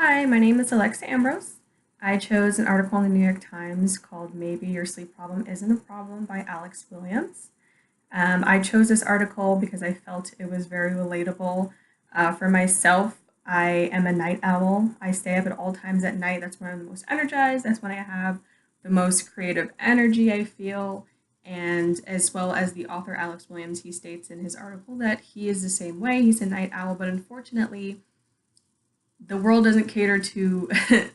Hi, my name is Alexa Ambrose. I chose an article in the New York Times called Maybe Your Sleep Problem Isn't a Problem by Alex Williams. I chose this article because I felt it was very relatable. For myself, I am a night owl. I stay up at all times at night. That's when I'm the most energized. That's when I have the most creative energy, I feel. And as well as the author Alex Williams, he states in his article that he is the same way. He's a night owl, but unfortunately, the world doesn't cater to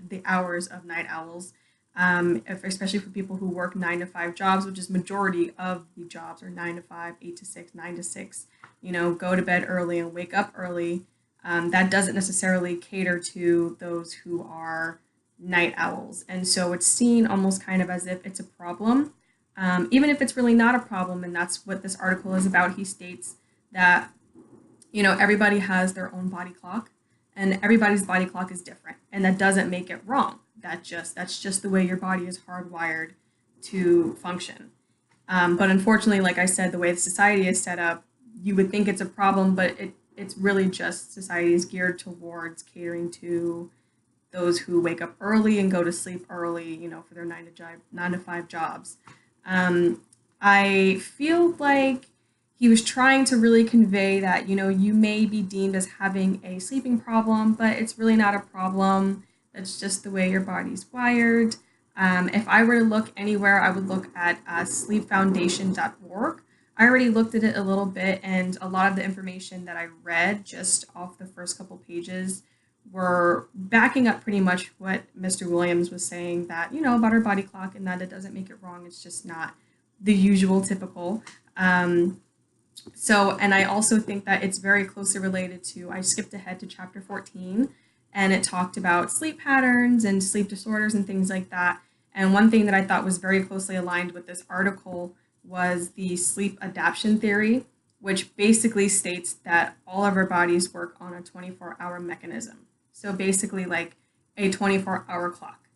the hours of night owls, especially for people who work 9 to 5 jobs, which is majority of the jobs are 9 to 5, 8 to 6, 9 to 6. Go to bed early and wake up early. That doesn't necessarily cater to those who are night owls, and so it's seen almost kind of as if it's a problem, even if it's really not a problem. And that's what this article is about. He states that everybody has their own body clock and everybody's body clock is different, and that doesn't make it wrong. That's just the way your body is hardwired to function. But unfortunately, like I said, the way the society is set up, you would think it's a problem, but it's really just society is geared towards catering to those who wake up early and go to sleep early, for their 9 to 5 jobs. Um, I feel like he was trying to really convey that, you may be deemed as having a sleeping problem, but it's really not a problem. That's just the way your body's wired. If I were to look anywhere, I would look at sleepfoundation.org. I already looked at it a little bit, and a lot of the information that I read just off the first couple pages were backing up pretty much what Mr. Williams was saying, that, about our body clock, and that it doesn't make it wrong. It's just not the usual typical. And I also think that it's very closely related to, I skipped ahead to chapter 14, and it talked about sleep patterns and sleep disorders and things like that. And one thing that I thought was very closely aligned with this article was the sleep adaptation theory, which basically states that all of our bodies work on a 24-hour mechanism. So basically, like a 24-hour clock.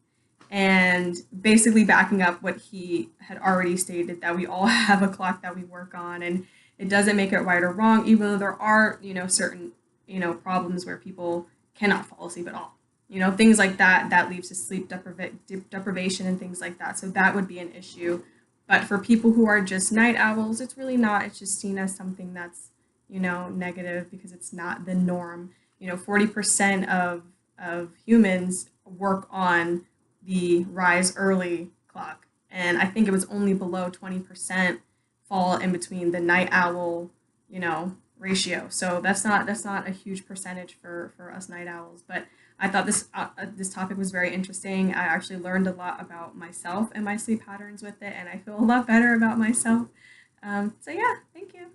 And basically backing up what he had already stated, that we all have a clock that we work on, and it doesn't make it right or wrong, even though there are, certain, problems where people cannot fall asleep at all. Things like that, that leads to sleep deprivation and things like that. So that would be an issue. But for people who are just night owls, it's really not. It's just seen as something that's, negative, because it's not the norm. 40% of humans work on the rise early clock. And I think it was only below 20% fall in between the night owl, ratio. So that's not a huge percentage for us night owls. But I thought this topic was very interesting. I actually learned a lot about myself and my sleep patterns with it, and I feel a lot better about myself. So yeah, thank you.